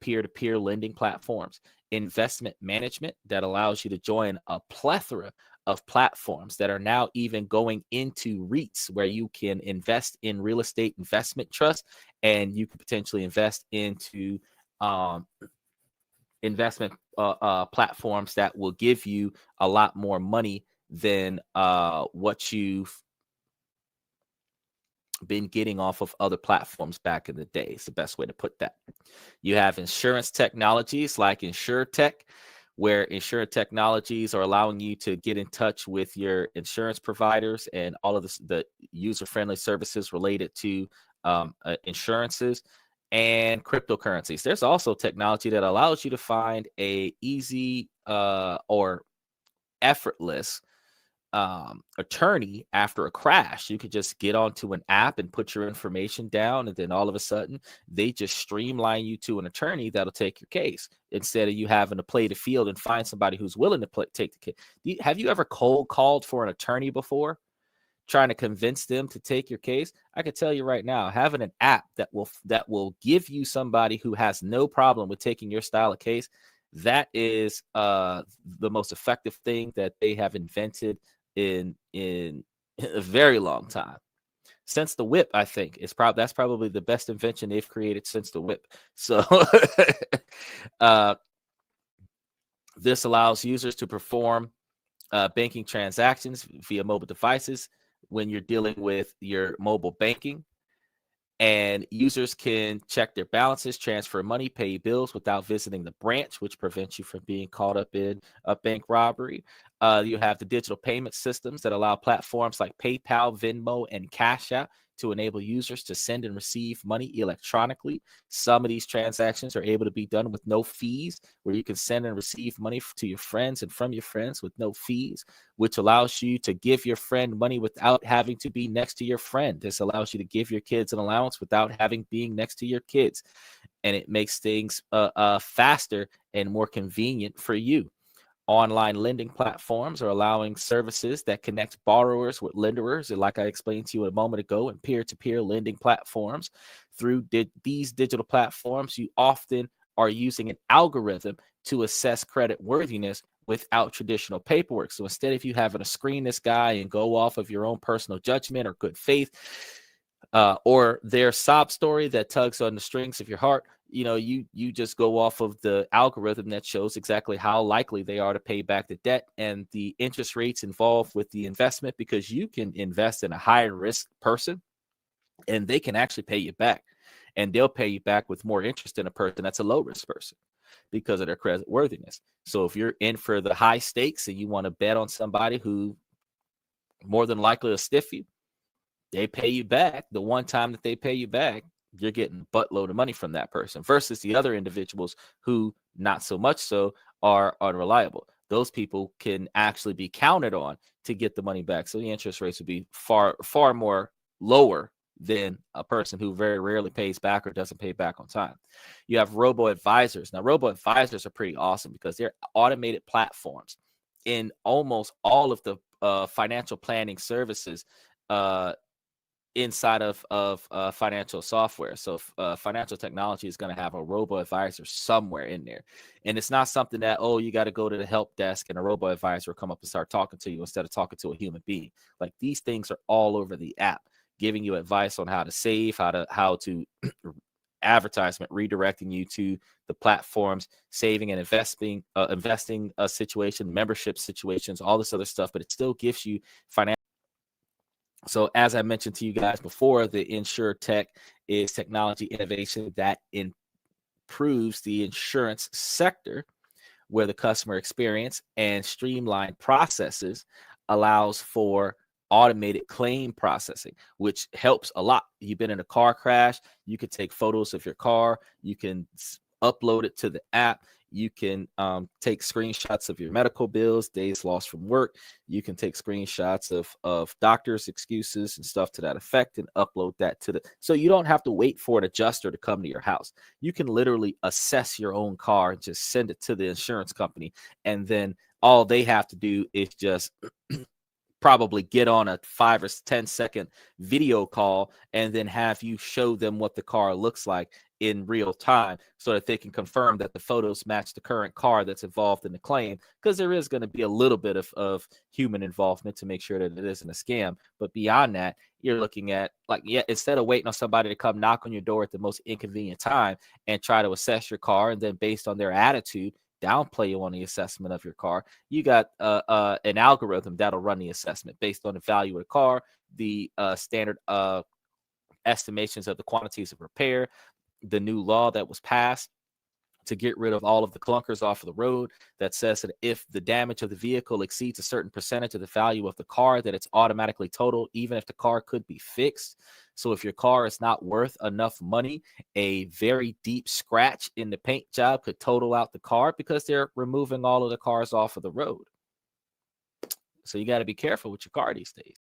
peer-to-peer lending platforms, investment management that allows you to join a plethora of platforms that are now even going into REITs, where you can invest in real estate investment trust, and you can potentially invest into investment platforms that will give you a lot more money than what you've been getting off of other platforms back in the day. It's the best way to put that. You have insurance technologies like InsurTech, where insurance technologies are allowing you to get in touch with your insurance providers and all of the user-friendly services related to insurances and cryptocurrencies. There's also technology that allows you to find a easy or effortless attorney after a crash. You could just get onto an app and put your information down, and then all of a sudden they just streamline you to an attorney that'll take your case, instead of you having to play the field and find somebody who's willing to take the case. Have you ever cold called for an attorney before, trying to convince them to take your case? I can tell you right now, having an app that will give you somebody who has no problem with taking your style of case, that is the most effective thing that they have invented in a very long time. Since the whip, I think that's probably the best invention they've created since the whip. So this allows users to perform banking transactions via mobile devices when you're dealing with your mobile banking. And users can check their balances, transfer money, pay bills without visiting the branch, which prevents you from being caught up in a bank robbery. You have the digital payment systems that allow platforms like PayPal, Venmo, and Cash App to enable users to send and receive money electronically. Some of these transactions are able to be done with no fees, where you can send and receive money to your friends and from your friends with no fees, which allows you to give your friend money without having to be next to your friend. This allows you to give your kids an allowance without having being next to your kids. And it makes things faster and more convenient for you. Online lending platforms are allowing services that connect borrowers with lenders, and like I explained to you a moment ago, and peer-to-peer lending platforms. Through these digital platforms, you often are using an algorithm to assess credit worthiness without traditional paperwork. So instead of you having to screen this guy and go off of your own personal judgment or good faith, or their sob story that tugs on the strings of your heart, you just go off of the algorithm that shows exactly how likely they are to pay back the debt and the interest rates involved with the investment, because you can invest in a high risk person and they can actually pay you back, and they'll pay you back with more interest than a person that's a low risk person because of their credit worthiness. So if you're in for the high stakes and you want to bet on somebody who more than likely will stiff you, they pay you back. The one time that they pay you back, you're getting a buttload of money from that person, versus the other individuals who not so much so are unreliable. Those people can actually be counted on to get the money back. So the interest rates would be far, far more lower than a person who very rarely pays back or doesn't pay back on time. You have robo-advisors. Now, robo-advisors are pretty awesome because they're automated platforms in almost all of the financial planning services inside of financial software. So financial technology is going to have a robo-advisor somewhere in there. And it's not something that, you got to go to the help desk and a robo-advisor will come up and start talking to you instead of talking to a human being. Like, these things are all over the app, giving you advice on how to save, how to advertisement, redirecting you to the platforms, saving and investing situation, membership situations, all this other stuff, but it still gives you financial. So as I mentioned to you guys before, the InsurTech is technology innovation that improves the insurance sector, where the customer experience and streamlined processes allows for automated claim processing, which helps a lot. You've been in a car crash, you could take photos of your car, you can upload it to the app, you can take screenshots of your medical bills, days lost from work, you can take screenshots of doctors' excuses and stuff to that effect and upload that to so you don't have to wait for an adjuster to come to your house. You can literally assess your own car and just send it to the insurance company, and then all they have to do is just probably get on a 5 or 10 second video call and then have you show them what the car looks like in real time so that they can confirm that the photos match the current car that's involved in the claim, because there is going to be a little bit of human involvement to make sure that it isn't a scam. But beyond that, you're looking at, like, yeah, instead of waiting on somebody to come knock on your door at the most inconvenient time and try to assess your car, and then based on their attitude downplay you on the assessment of your car, you got an algorithm that'll run the assessment based on the value of the car, the standard estimations of the quantities of repair, the new law that was passed to get rid of all of the clunkers off of the road that says that if the damage of the vehicle exceeds a certain percentage of the value of the car, that it's automatically totaled, even if the car could be fixed. So if your car is not worth enough money, a very deep scratch in the paint job could total out the car because they're removing all of the cars off of the road. So you got to be careful with your car these days.